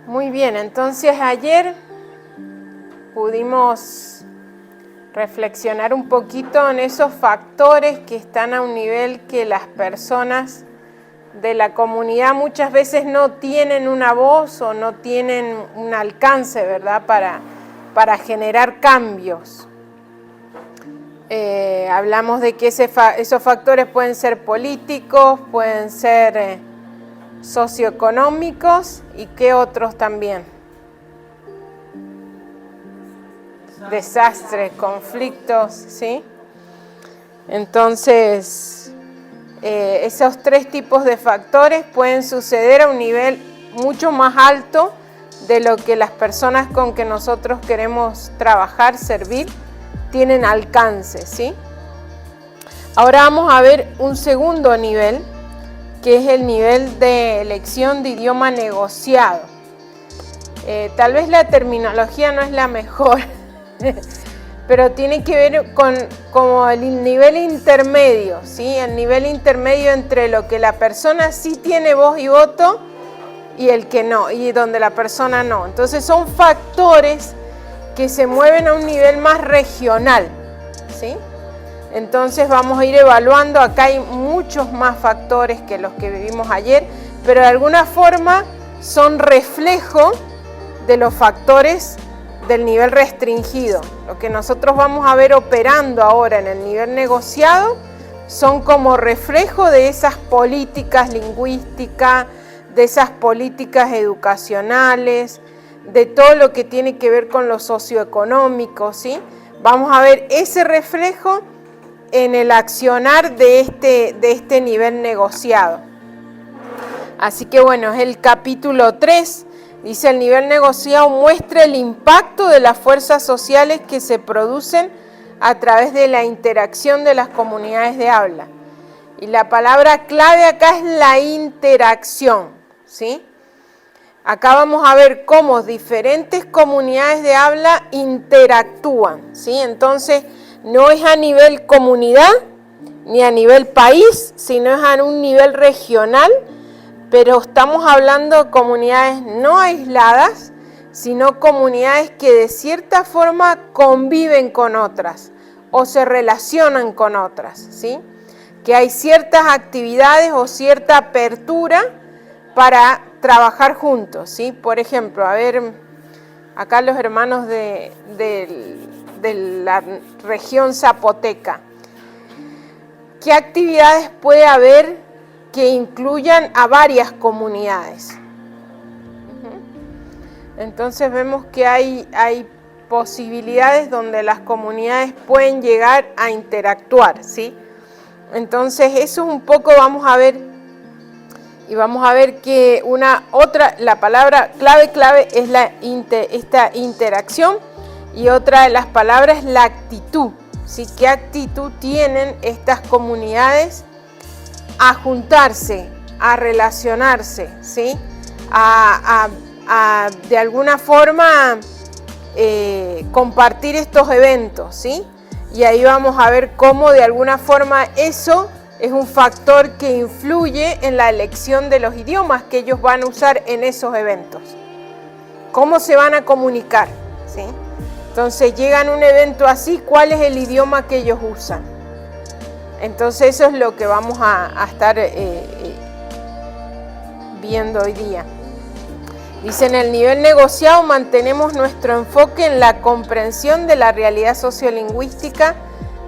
Muy bien, entonces ayer pudimos reflexionar un poquito en esos factores que están a un nivel que las personas de la comunidad muchas veces no tienen una voz o no tienen un alcance, ¿verdad?, para generar cambios. Hablamos de que esos factores pueden ser políticos, pueden ser socioeconómicos y qué otros también. Desastres, conflictos, ¿sí? Entonces, esos tres tipos de factores pueden suceder a un nivel mucho más alto de lo que las personas con que nosotros queremos trabajar, servir, tienen alcance, ¿sí? Ahora vamos a ver un segundo nivel, que es el nivel de elección de idioma negociado. Tal vez la terminología no es la mejor, pero tiene que ver con como el nivel intermedio, ¿sí? El nivel intermedio entre lo que la persona sí tiene voz y voto y el que no, y donde la persona no. Entonces son factores que se mueven a un nivel más regional, ¿sí? Entonces vamos a ir evaluando, acá hay muchos más factores que los que vivimos ayer, pero de alguna forma son reflejo de los factores del nivel restringido. Lo que nosotros vamos a ver operando ahora en el nivel negociado son como reflejo de esas políticas lingüísticas, de esas políticas educacionales, de todo lo que tiene que ver con lo socioeconómico, ¿sí? Vamos a ver ese reflejo en el accionar de este nivel negociado. Así que bueno, es el capítulo 3, dice: el nivel negociado muestra el impacto de las fuerzas sociales que se producen a través de la interacción de las comunidades de habla. Y la palabra clave acá es la interacción, ¿sí? Acá vamos a ver cómo diferentes comunidades de habla interactúan, ¿sí? Entonces, no es a nivel comunidad ni a nivel país, sino es a un nivel regional, pero estamos hablando de comunidades no aisladas, sino comunidades que de cierta forma conviven con otras o se relacionan con otras, ¿sí? Que hay ciertas actividades o cierta apertura para trabajar juntos, ¿sí? Por ejemplo, a ver, acá los hermanos de la región zapoteca, ¿qué actividades puede haber que incluyan a varias comunidades? Entonces vemos que hay posibilidades donde las comunidades pueden llegar a interactuar, ¿sí? Entonces eso un poco vamos a ver, y vamos a ver que la palabra clave es esta interacción, y otra de las palabras es la actitud, ¿sí? ¿Qué actitud tienen estas comunidades a juntarse, a relacionarse, ¿sí? A de alguna forma compartir estos eventos, ¿sí? Y ahí vamos a ver cómo de alguna forma eso es un factor que influye en la elección de los idiomas que ellos van a usar en esos eventos. ¿Cómo se van a comunicar? ¿Sí? Entonces llegan a un evento así, ¿cuál es el idioma que ellos usan? Entonces eso es lo que vamos a estar viendo hoy día. Dice: en el nivel negociado mantenemos nuestro enfoque en la comprensión de la realidad sociolingüística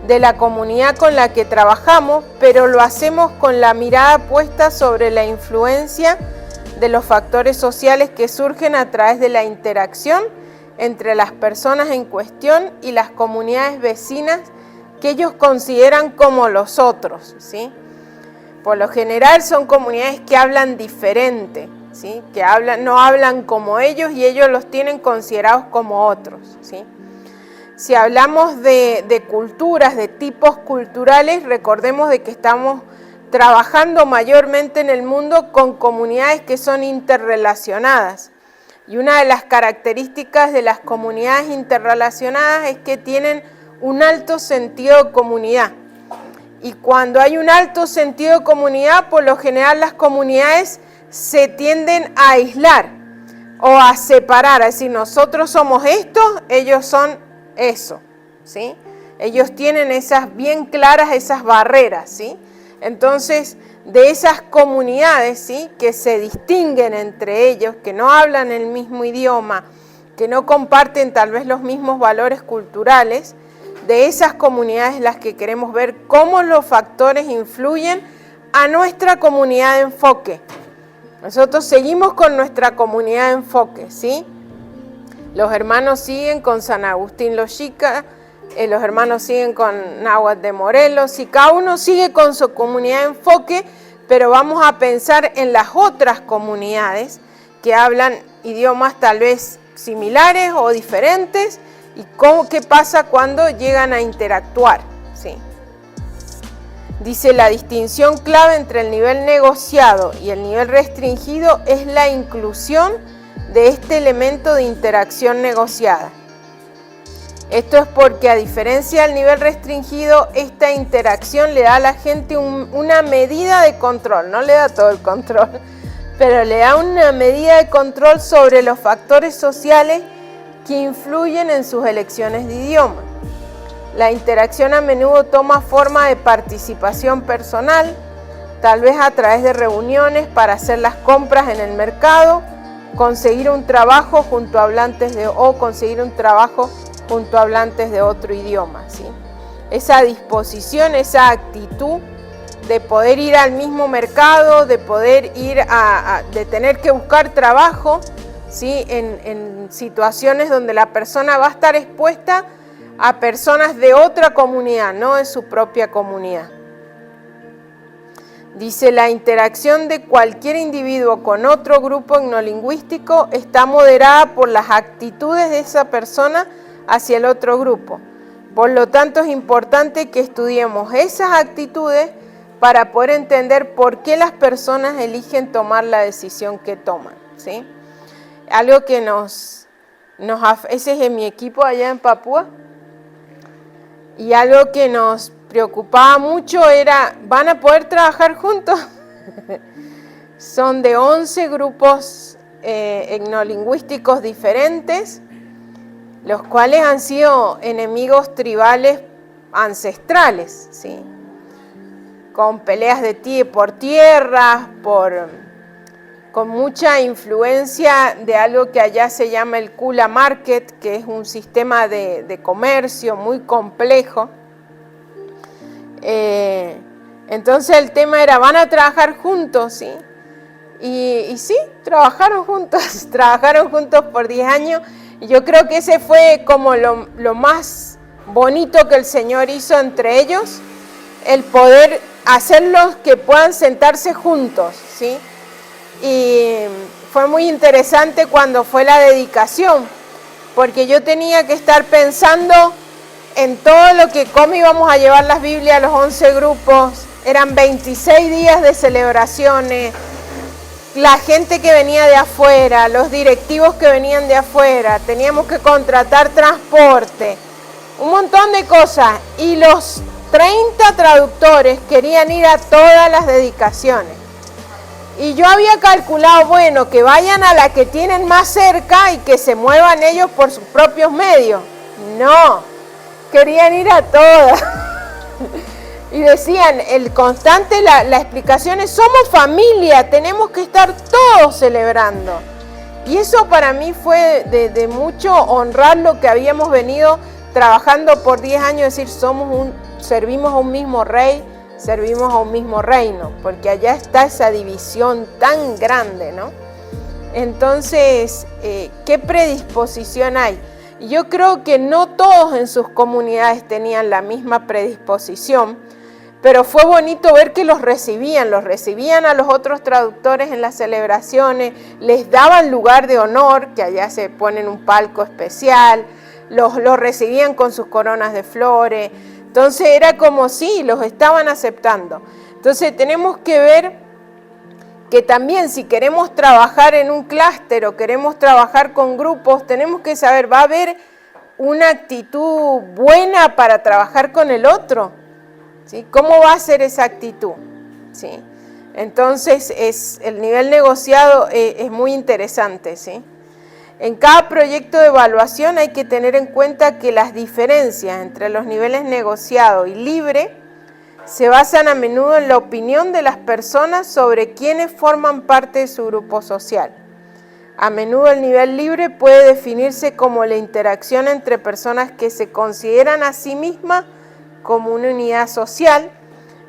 de la comunidad con la que trabajamos, pero lo hacemos con la mirada puesta sobre la influencia de los factores sociales que surgen a través de la interacción entre las personas en cuestión y las comunidades vecinas que ellos consideran como los otros, ¿sí? Por lo general son comunidades que hablan diferente, ¿sí? Que no hablan como ellos y ellos los tienen considerados como otros, ¿sí? Si hablamos de culturas, de tipos culturales, recordemos de que estamos trabajando mayormente en el mundo con comunidades que son interrelacionadas. Y una de las características de las comunidades interrelacionadas es que tienen un alto sentido de comunidad. Y cuando hay un alto sentido de comunidad, por lo general las comunidades se tienden a aislar. o a separar, a decir, nosotros somos esto, ellos son eso, ¿sí? Ellos tienen esas bien claras, esas barreras, ¿sí? Entonces, de esas comunidades, ¿sí?, que se distinguen entre ellos, que no hablan el mismo idioma, que no comparten tal vez los mismos valores culturales, de esas comunidades las que queremos ver cómo los factores influyen a nuestra comunidad de enfoque. Nosotros seguimos con nuestra comunidad de enfoque, ¿sí? Los hermanos siguen con San Agustín Loyica, los hermanos siguen con Náhuatl de Morelos, y cada uno sigue con su comunidad de enfoque, pero vamos a pensar en las otras comunidades que hablan idiomas tal vez similares o diferentes, y qué pasa cuando llegan a interactuar, ¿sí? Dice, la distinción clave entre el nivel negociado y el nivel restringido es la inclusión de este elemento de interacción negociada. Esto es porque, a diferencia del nivel restringido, esta interacción le da a la gente una medida de control, no le da todo el control, pero le da una medida de control sobre los factores sociales que influyen en sus elecciones de idioma. La interacción a menudo toma forma de participación personal, tal vez a través de reuniones para hacer las compras en el mercado, conseguir un trabajo junto a hablantes de otro idioma, ¿sí? Esa disposición, esa actitud de poder ir al mismo mercado, de poder ir de tener que buscar trabajo, ¿sí?, en situaciones donde la persona va a estar expuesta a personas de otra comunidad, no de su propia comunidad. Dice, la interacción de cualquier individuo con otro grupo etnolingüístico está moderada por las actitudes de esa persona hacia el otro grupo. Por lo tanto, es importante que estudiemos esas actitudes para poder entender por qué las personas eligen tomar la decisión que toman, ¿sí? Algo que ese es en mi equipo allá en Papúa, y algo que nos preocupaba mucho era, ¿van a poder trabajar juntos? Son de 11 grupos etnolingüísticos diferentes, los cuales han sido enemigos tribales ancestrales, ¿sí? Con peleas por tierras, con mucha influencia de algo que allá se llama el Kula Market, que es un sistema de comercio muy complejo. Entonces el tema era, ¿van a trabajar juntos? ¿Sí? Y sí, trabajaron juntos por 10 años, y yo creo que ese fue como lo más bonito que el Señor hizo entre ellos, el poder hacerlos que puedan sentarse juntos, ¿sí? Y fue muy interesante cuando fue la dedicación, porque yo tenía que estar pensando en todo cómo íbamos a llevar las Biblias a los 11 grupos. Eran 26 días de celebraciones, la gente que venía de afuera, los directivos que venían de afuera, teníamos que contratar transporte, un montón de cosas, y los 30 traductores querían ir a todas las dedicaciones. Y yo había calculado, bueno, que vayan a la que tienen más cerca y que se muevan ellos por sus propios medios. No, querían ir a todas. Y decían, la explicación es, somos familia, tenemos que estar todos celebrando. Y eso para mí fue de mucho honrar lo que habíamos venido trabajando por 10 años, decir, servimos a un mismo rey, servimos a un mismo reino, porque allá está esa división tan grande, ¿no? Entonces, ¿qué predisposición hay? Yo creo que no todos en sus comunidades tenían la misma predisposición, pero fue bonito ver que los recibían a los otros traductores en las celebraciones, les daban lugar de honor, que allá se ponen un palco especial, los recibían con sus coronas de flores. Entonces era como si los estaban aceptando. Entonces tenemos que ver que también si queremos trabajar en un clúster o queremos trabajar con grupos, tenemos que saber, ¿va a haber una actitud buena para trabajar con el otro? ¿Sí? ¿Cómo va a ser esa actitud? ¿Sí? Entonces el nivel negociado es muy interesante, ¿sí? En cada proyecto de evaluación hay que tener en cuenta que las diferencias entre los niveles negociado y libre se basan a menudo en la opinión de las personas sobre quienes forman parte de su grupo social. A menudo el nivel libre puede definirse como la interacción entre personas que se consideran a sí mismas como una unidad social,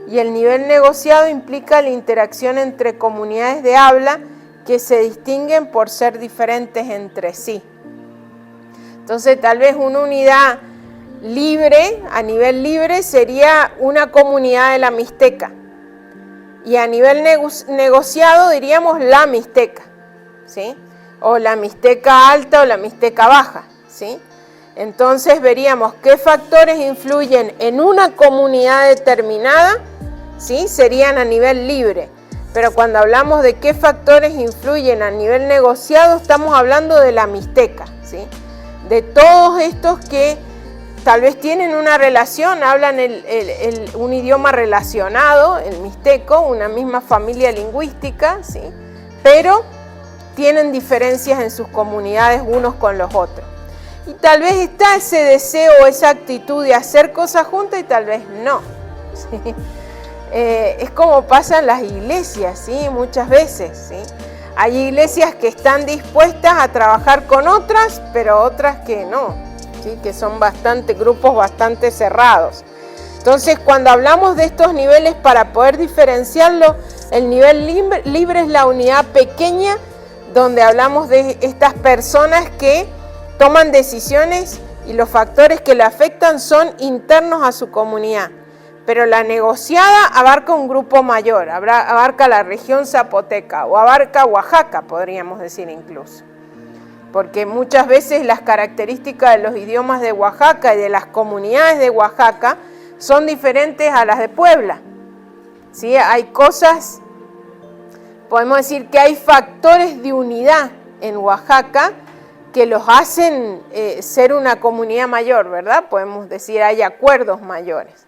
y el nivel negociado implica la interacción entre comunidades de habla que se distinguen por ser diferentes entre sí. Entonces, tal vez una unidad libre, a nivel libre, sería una comunidad de la Mixteca. Y a nivel negociado diríamos la Mixteca, ¿sí? O la Mixteca alta o la Mixteca baja, ¿sí? Entonces veríamos qué factores influyen en una comunidad determinada, ¿sí? Serían a nivel libre. Pero cuando hablamos de qué factores influyen a nivel negociado, estamos hablando de la Mixteca, ¿sí? De todos estos que tal vez tienen una relación, hablan un idioma relacionado, el mixteco, una misma familia lingüística, ¿sí? Pero tienen diferencias en sus comunidades unos con los otros. Y tal vez está ese deseo, esa actitud de hacer cosas juntas y tal vez no, ¿sí? Es como pasa en las iglesias, ¿sí? Muchas veces, ¿sí? Hay iglesias que están dispuestas a trabajar con otras, pero otras que no, ¿sí? Que son grupos bastante cerrados. Entonces, cuando hablamos de estos niveles, para poder diferenciarlo, el nivel libre es la unidad pequeña, donde hablamos de estas personas que toman decisiones y los factores que le afectan son internos a su comunidad. Pero la negociada abarca un grupo mayor, abarca la región zapoteca o abarca Oaxaca, podríamos decir incluso. Porque muchas veces las características de los idiomas de Oaxaca y de las comunidades de Oaxaca son diferentes a las de Puebla, ¿sí? Hay cosas, podemos decir que hay factores de unidad en Oaxaca que los hacen ser una comunidad mayor, ¿verdad? Podemos decir hay acuerdos mayores.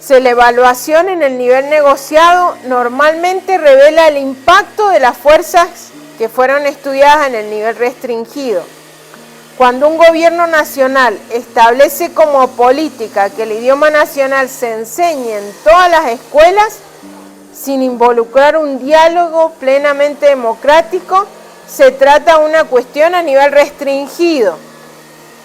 La evaluación en el nivel negociado normalmente revela el impacto de las fuerzas que fueron estudiadas en el nivel restringido. Cuando un gobierno nacional establece como política que el idioma nacional se enseñe en todas las escuelas, sin involucrar un diálogo plenamente democrático, se trata de una cuestión a nivel restringido.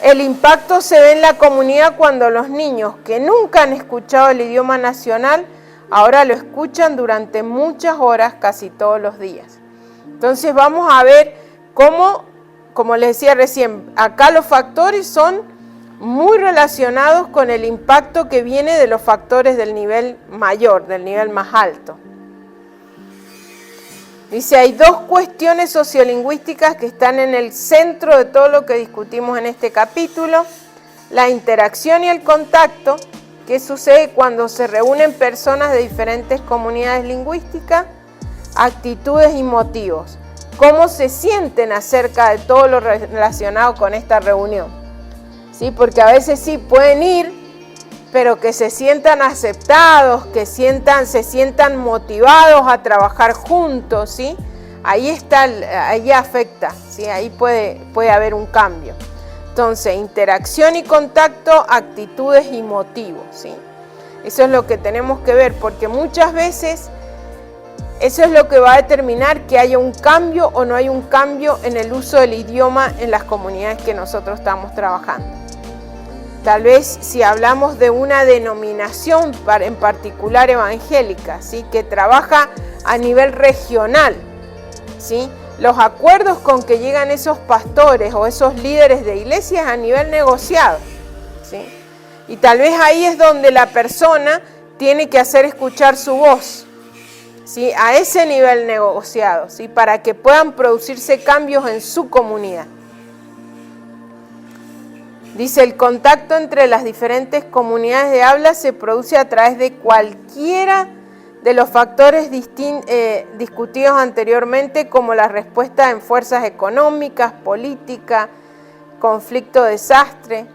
El impacto se ve en la comunidad cuando los niños que nunca han escuchado el idioma nacional, ahora lo escuchan durante muchas horas, casi todos los días. Entonces vamos a ver cómo, como les decía recién, acá los factores son muy relacionados con el impacto que viene de los factores del nivel mayor, del nivel más alto. Dice, hay dos cuestiones sociolingüísticas que están en el centro de todo lo que discutimos en este capítulo: la interacción y el contacto, que sucede cuando se reúnen personas de diferentes comunidades lingüísticas, actitudes y motivos, cómo se sienten acerca de todo lo relacionado con esta reunión, ¿sí? Porque a veces sí pueden ir, pero que se sientan aceptados, que se sientan motivados a trabajar juntos, ¿sí? Ahí afecta, ¿sí? Ahí puede haber un cambio. Entonces, interacción y contacto, actitudes y motivos, ¿sí? Eso es lo que tenemos que ver, porque muchas veces eso es lo que va a determinar que haya un cambio o no hay un cambio en el uso del idioma en las comunidades que nosotros estamos trabajando. Tal vez si hablamos de una denominación en particular evangélica, ¿sí? Que trabaja a nivel regional, ¿sí? Los acuerdos con que llegan esos pastores o esos líderes de iglesias a nivel negociado, ¿sí? Y tal vez ahí es donde la persona tiene que hacer escuchar su voz, ¿sí? A ese nivel negociado, ¿sí? Para que puedan producirse cambios en su comunidad. Dice, el contacto entre las diferentes comunidades de habla se produce a través de cualquiera de los factores discutidos anteriormente, como la respuesta en fuerzas económicas, política, conflicto, desastre.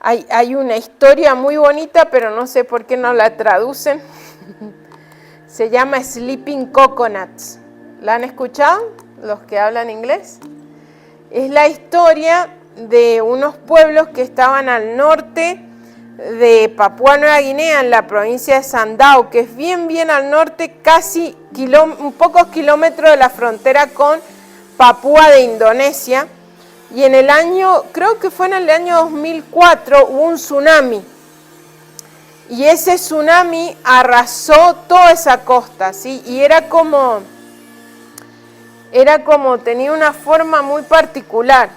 Hay una historia muy bonita, pero no sé por qué no la traducen. Se llama Sleeping Coconuts. ¿La han escuchado? los que hablan inglés. Es la historia de unos pueblos que estaban al norte de Papúa Nueva Guinea, en la provincia de Sandaun, que es bien al norte, casi pocos kilómetros de la frontera con Papúa de Indonesia. Y en el año, creo que fue en el año 2004, hubo un tsunami. Y ese tsunami arrasó toda esa costa, ¿sí? Y era como tenía una forma muy particular.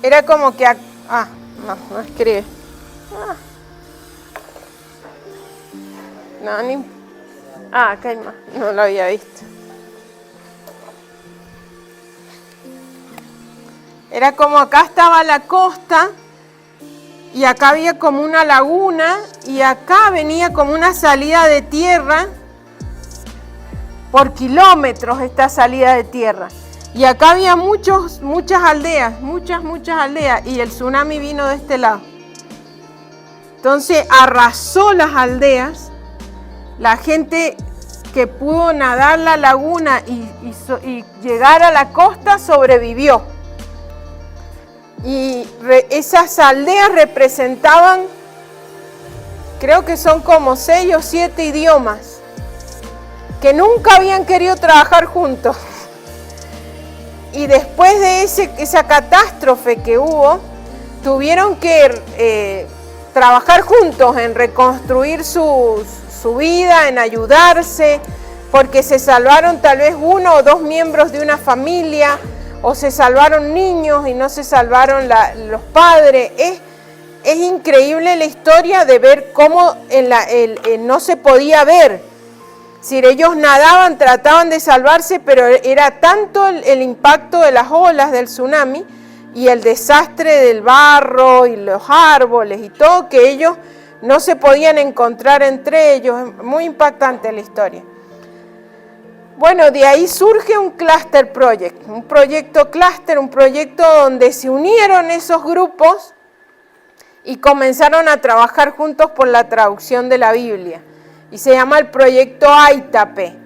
Era como que... no escribe. Acá hay más. No lo había visto. Era como acá estaba la costa y acá había como una laguna y acá venía como una salida de tierra por kilómetros, esta salida de tierra. Y acá había muchas aldeas, muchas aldeas, y el tsunami vino de este lado. Entonces arrasó las aldeas, la gente que pudo nadar la laguna y llegar a la costa sobrevivió. Y esas aldeas representaban, creo que son como 6 o 7 idiomas, que nunca habían querido trabajar juntos. Y después de esa catástrofe que hubo, tuvieron que trabajar juntos en reconstruir su vida, en ayudarse, porque se salvaron tal vez 1 o 2 miembros de una familia, o se salvaron niños y no se salvaron los padres. Es increíble la historia de ver cómo no se podía ver. Si ellos nadaban, trataban de salvarse, pero era tanto el impacto de las olas del tsunami y el desastre del barro y los árboles y todo, que ellos no se podían encontrar entre ellos. Es muy impactante la historia. Bueno, de ahí surge un cluster project, un proyecto cluster, un proyecto donde se unieron esos grupos y comenzaron a trabajar juntos por la traducción de la Biblia. Y se llama el proyecto Aitape,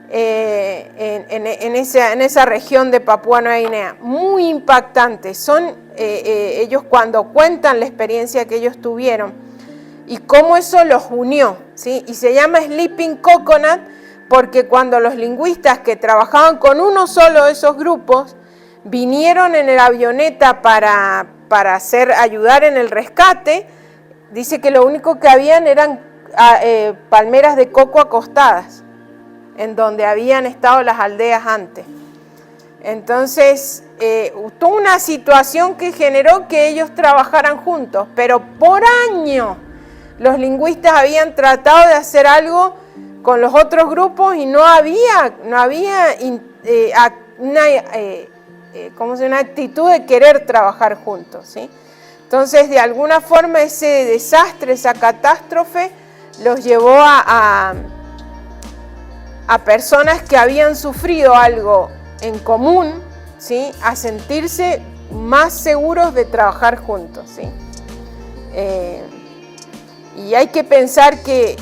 en esa región de Papúa Nueva Guinea. Muy impactante. Ellos cuando cuentan la experiencia que ellos tuvieron y cómo eso los unió, ¿sí? Y se llama Sleeping Coconut porque cuando los lingüistas que trabajaban con uno solo de esos grupos vinieron en la avioneta para ayudar en el rescate, dice que lo único que habían eran palmeras de coco acostadas, en donde habían estado las aldeas antes. Entonces, tuvo una situación que generó que ellos trabajaran juntos, pero por años los lingüistas habían tratado de hacer algo con los otros grupos y no había una actitud de querer trabajar juntos, ¿sí? Entonces, de alguna forma, ese desastre, esa catástrofe, los llevó a personas que habían sufrido algo en común, ¿sí? A sentirse más seguros de trabajar juntos, ¿sí? Y hay que pensar que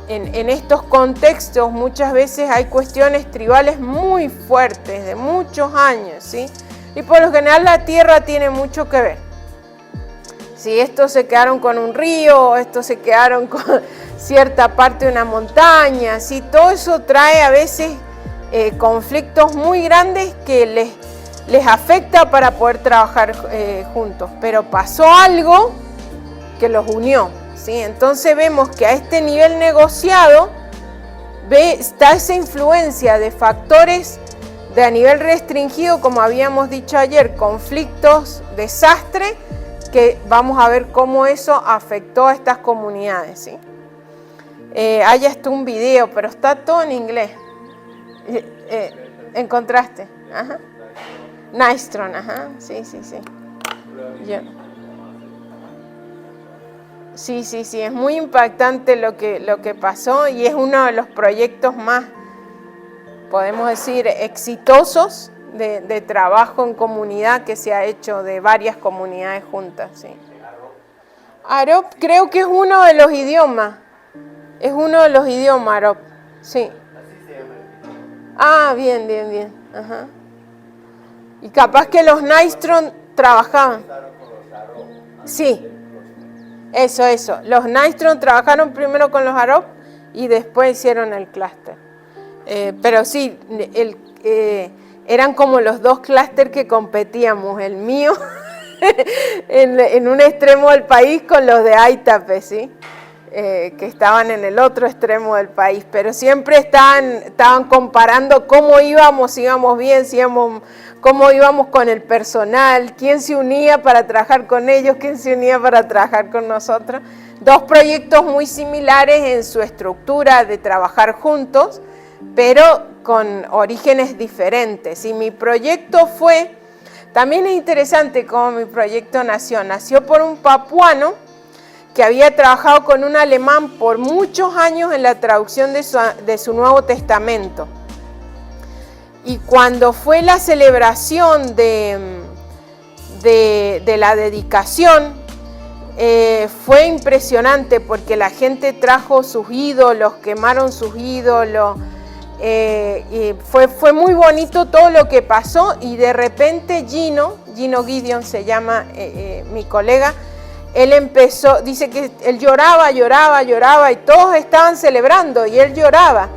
en estos contextos muchas veces hay cuestiones tribales muy fuertes, de muchos años, ¿sí? Y por lo general la tierra tiene mucho que ver. Si estos se quedaron con un río, estos se quedaron con cierta parte de una montaña, ¿sí? Todo eso trae a veces conflictos muy grandes que les afecta para poder trabajar juntos. Pero pasó algo que los unió, ¿sí? Entonces vemos que a este nivel negociado está esa influencia de factores de a nivel restringido, como habíamos dicho ayer, conflictos, desastre, que vamos a ver cómo eso afectó a estas comunidades, ¿sí? Hay hasta un video, pero está todo en inglés. ¿Encontraste? Ajá. Nystron, ajá, sí. Sí, es muy impactante lo que pasó y es uno de los proyectos más, podemos decir, exitosos de trabajo en comunidad que se ha hecho de varias comunidades juntas, sí. Arop creo que es uno de los idiomas, Arop, sí. Ah, bien, bien, bien. Ajá. Y capaz que los Nystrom trabajaban. Sí, eso. Los Nystrom trabajaron primero con los Arup y después hicieron el clúster. Pero sí, eran como los dos clústeres que competíamos, el mío en un extremo del país con los de Aitape, ¿sí? Que estaban en el otro extremo del país, pero siempre estaban comparando cómo íbamos, si íbamos bien, cómo íbamos con el personal, quién se unía para trabajar con ellos, quién se unía para trabajar con nosotros. Dos proyectos muy similares en su estructura de trabajar juntos, pero con orígenes diferentes. Y mi proyecto también es interesante cómo mi proyecto nació por un papuano que había trabajado con un alemán por muchos años en la traducción de su Nuevo Testamento. Y cuando fue la celebración de la dedicación, fue impresionante porque la gente trajo sus ídolos, quemaron sus ídolos, y fue muy bonito todo lo que pasó. Y de repente Gino Gideon se llama mi colega, él dice que él lloraba y todos estaban celebrando y él lloraba.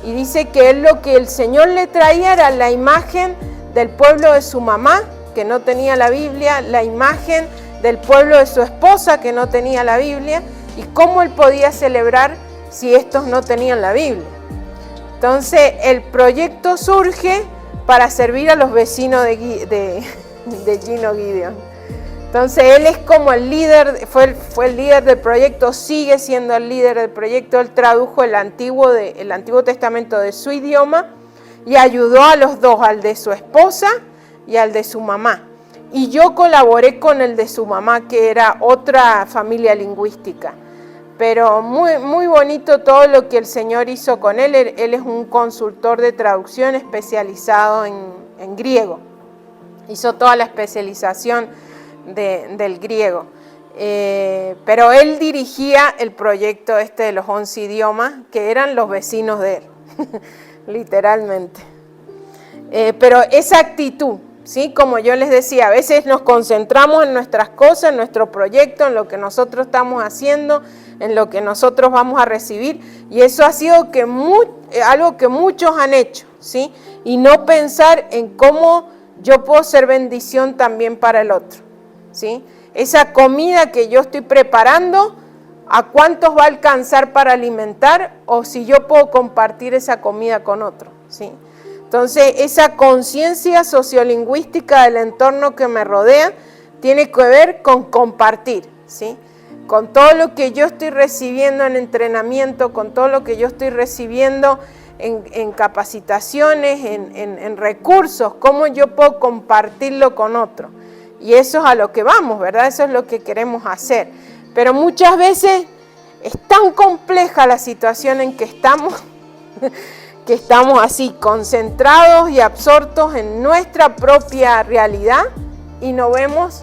Y dice que lo que el Señor le traía era la imagen del pueblo de su mamá, que no tenía la Biblia, la imagen del pueblo de su esposa, que no tenía la Biblia, y cómo él podía celebrar si estos no tenían la Biblia. Entonces, el proyecto surge para servir a los vecinos de Gino Gideon. Entonces, él es como el líder, fue el líder del proyecto, sigue siendo el líder del proyecto. Él tradujo el Antiguo Testamento de su idioma y ayudó a los dos, al de su esposa y al de su mamá. Y yo colaboré con el de su mamá, que era otra familia lingüística. Pero muy, muy bonito todo lo que el Señor hizo con él. Él es un consultor de traducción especializado en griego. Hizo toda la especialización del griego. Pero él dirigía el proyecto de los 11 idiomas, que eran los vecinos de él, literalmente. Pero esa actitud, ¿sí? Como yo les decía, a veces nos concentramos en nuestras cosas, en nuestro proyecto, en lo que nosotros estamos haciendo, en lo que nosotros vamos a recibir, y eso ha sido algo que muchos han hecho, ¿sí? Y no pensar en cómo yo puedo ser bendición también para el otro, ¿sí? Esa comida que yo estoy preparando, ¿a cuántos va a alcanzar para alimentar? O si yo puedo compartir esa comida con otro, ¿sí? Entonces, esa conciencia sociolingüística del entorno que me rodea tiene que ver con compartir, ¿sí? Con todo lo que yo estoy recibiendo en entrenamiento, con todo lo que yo estoy recibiendo en capacitaciones, en recursos, cómo yo puedo compartirlo con otro. Y eso es a lo que vamos, ¿verdad? Eso es lo que queremos hacer. Pero muchas veces es tan compleja la situación en que estamos así concentrados y absortos en nuestra propia realidad y no vemos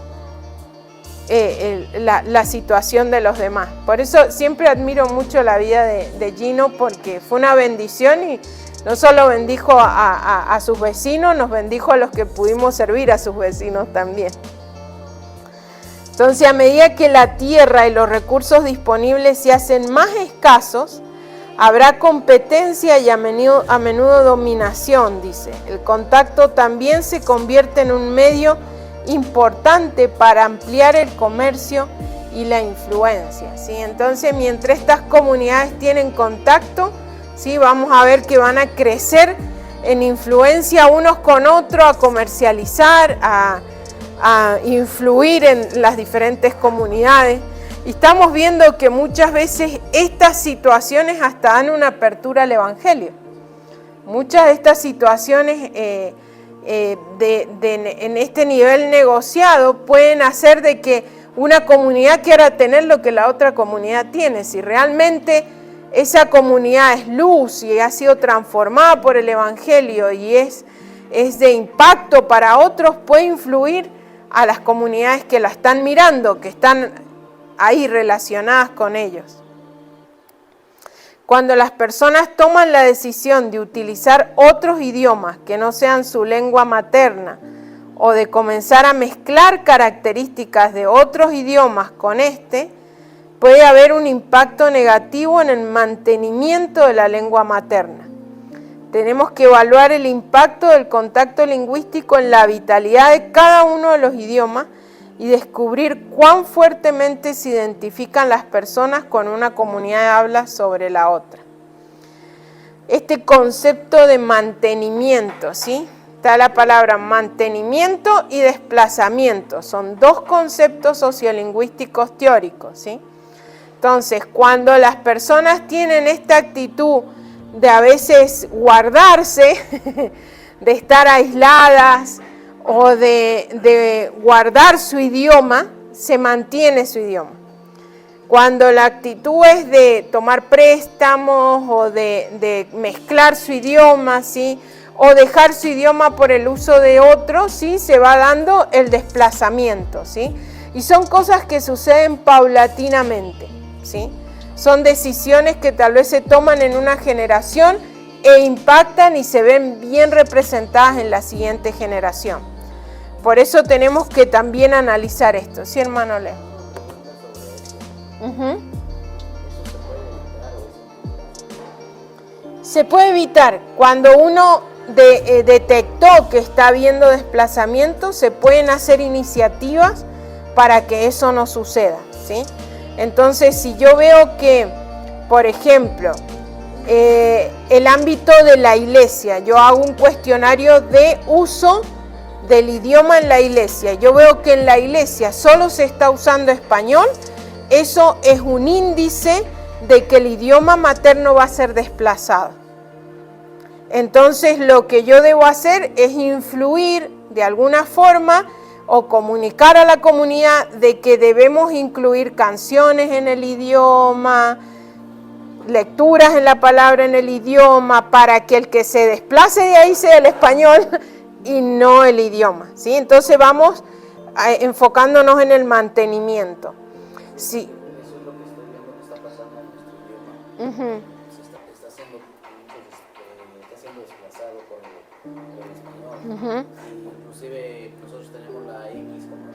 la situación de los demás. Por eso siempre admiro mucho la vida de Gino, porque fue una bendición y no solo bendijo a sus vecinos, nos bendijo a los que pudimos servir a sus vecinos también. Entonces, a medida que la tierra y los recursos disponibles se hacen más escasos, habrá competencia y a menudo dominación, dice. El contacto también se convierte en un medio importante para ampliar el comercio y la influencia, ¿sí? Entonces, mientras estas comunidades tienen contacto, ¿sí? Vamos a ver que van a crecer en influencia unos con otros, a comercializar, a influir en las diferentes comunidades. Y estamos viendo que muchas veces estas situaciones hasta dan una apertura al Evangelio. Muchas de estas situaciones en este nivel negociado pueden hacer de que una comunidad quiera tener lo que la otra comunidad tiene. Si realmente esa comunidad es luz y ha sido transformada por el Evangelio y es de impacto para otros, puede influir a las comunidades que la están mirando, que están ahí relacionadas con ellos. Cuando las personas toman la decisión de utilizar otros idiomas que no sean su lengua materna o de comenzar a mezclar características de otros idiomas con puede haber un impacto negativo en el mantenimiento de la lengua materna. Tenemos que evaluar el impacto del contacto lingüístico en la vitalidad de cada uno de los idiomas y descubrir cuán fuertemente se identifican las personas con una comunidad de habla sobre la otra. Este concepto de mantenimiento, ¿sí? Está la palabra mantenimiento y desplazamiento. Son dos conceptos sociolingüísticos teóricos, ¿sí? Entonces, cuando las personas tienen esta actitud de a veces guardarse, de estar aisladas o de guardar su idioma, se mantiene su idioma. Cuando la actitud es de tomar préstamos o de mezclar su idioma, ¿sí? O dejar su idioma por el uso de otro, ¿sí? Se va dando el desplazamiento, ¿sí? Y son cosas que suceden paulatinamente, ¿sí? Son decisiones que tal vez se toman en una generación e impactan y se ven bien representadas en la siguiente generación. Por eso tenemos que también analizar esto, ¿sí, hermano Leo? Se puede evitar. Cuando uno detectó que está habiendo desplazamiento, se pueden hacer iniciativas para que eso no suceda, ¿sí? Entonces, si yo veo que, por ejemplo, el ámbito de la iglesia, yo hago un cuestionario de uso del idioma en la iglesia, yo veo que en la iglesia solo se está usando español, eso es un índice de que el idioma materno va a ser desplazado. Entonces, lo que yo debo hacer es influir de alguna forma o comunicar a la comunidad de que debemos incluir canciones en el idioma, lecturas en la palabra en el idioma, para que el que se desplace de ahí sea el español y no el idioma, ¿sí? Entonces vamos enfocándonos en el mantenimiento. Sí. Eso es lo que estoy viendo que está pasando en nuestro idioma. Está siendo desplazado por el español. Inclusive nosotros tenemos la X como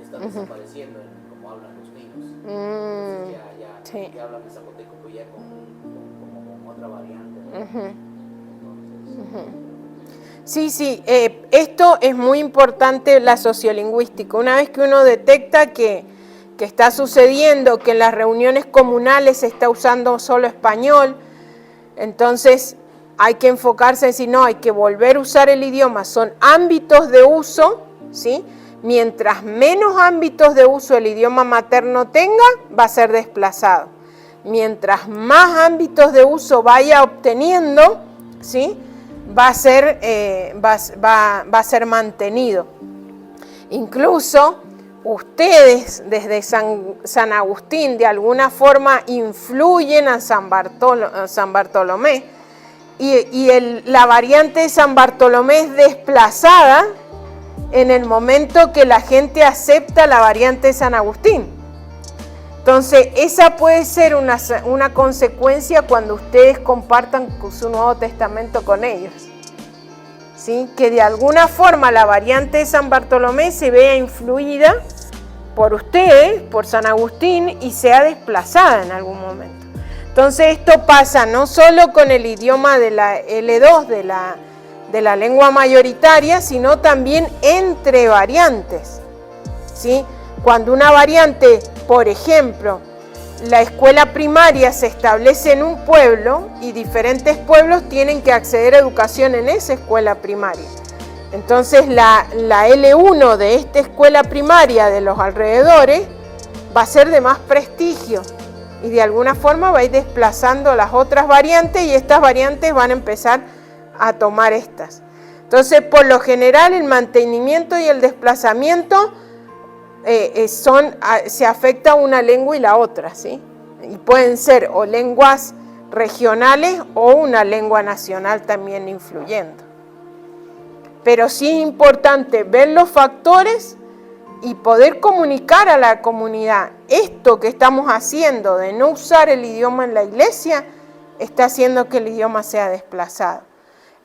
está desapareciendo en cómo hablan los niños. Entonces ya hablan de zapoteco, pues ya con otra variante, ¿no? Sí, esto es muy importante, la sociolingüística. Una vez que uno detecta que está sucediendo, que en las reuniones comunales se está usando solo español, entonces hay que enfocarse en decir, no, hay que volver a usar el idioma. Son ámbitos de uso, ¿sí? Mientras menos ámbitos de uso el idioma materno tenga, va a ser desplazado. Mientras más ámbitos de uso vaya obteniendo, ¿sí? Va a ser mantenido. Incluso ustedes desde San Agustín de alguna forma influyen a San Bartolomé y la variante de San Bartolomé es desplazada en el momento que la gente acepta la variante de San Agustín. Entonces, esa puede ser una consecuencia cuando ustedes compartan su Nuevo Testamento con ellos, ¿sí? Que de alguna forma la variante de San Bartolomé se vea influida por ustedes, por San Agustín, y sea desplazada en algún momento. Entonces, esto pasa no solo con el idioma de la L2, de la lengua mayoritaria, sino también entre variantes, ¿sí? Cuando una variante, por ejemplo, la escuela primaria se establece en un pueblo y diferentes pueblos tienen que acceder a educación en esa escuela primaria. Entonces la L1 de esta escuela primaria de los alrededores va a ser de más prestigio y de alguna forma va a ir desplazando las otras variantes y estas variantes van a empezar a tomar estas. Entonces, por lo general, el mantenimiento y el desplazamiento se afecta una lengua y la otra, ¿sí? Y pueden ser o lenguas regionales o una lengua nacional también influyendo. Pero sí es importante ver los factores y poder comunicar a la comunidad. Esto que estamos haciendo de no usar el idioma en la iglesia está haciendo que el idioma sea desplazado.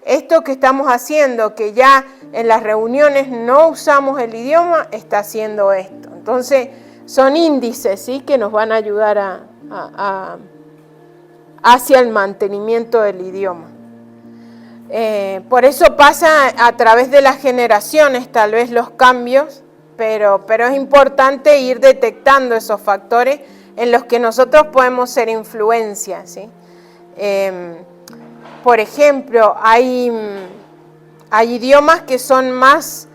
Esto que estamos haciendo, que ya en las reuniones no usamos el idioma, está haciendo esto. Entonces, son índices, ¿sí?, que nos van a ayudar hacia el mantenimiento del idioma. Por eso pasa a través de las generaciones, tal vez los cambios, pero es importante ir detectando esos factores en los que nosotros podemos ser influencia, ¿sí? Por ejemplo, hay idiomas que son más,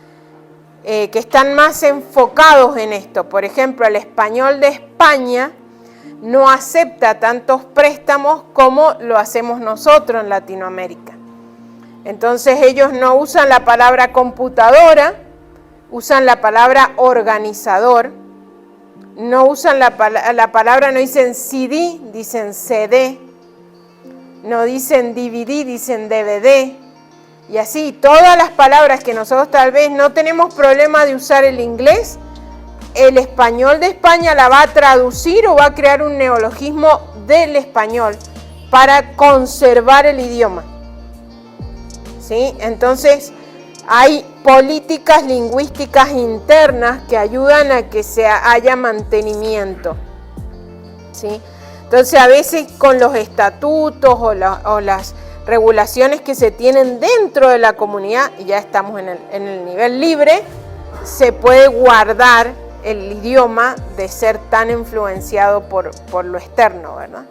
que están más enfocados en esto. Por ejemplo, el español de España no acepta tantos préstamos como lo hacemos nosotros en Latinoamérica. Entonces ellos no usan la palabra computadora, usan la palabra organizador, no usan la palabra, no dicen CD, dicen CD, no dicen DVD, dicen DVD, y así todas las palabras que nosotros tal vez no tenemos problema de usar el inglés, el español de España la va a traducir o va a crear un neologismo del español para conservar el idioma. ¿Sí? Entonces, hay políticas lingüísticas internas que ayudan a que haya mantenimiento. ¿Sí? Entonces, a veces con los estatutos o las regulaciones que se tienen dentro de la comunidad, y ya estamos en el nivel libre, se puede guardar el idioma de ser tan influenciado por lo externo, ¿verdad?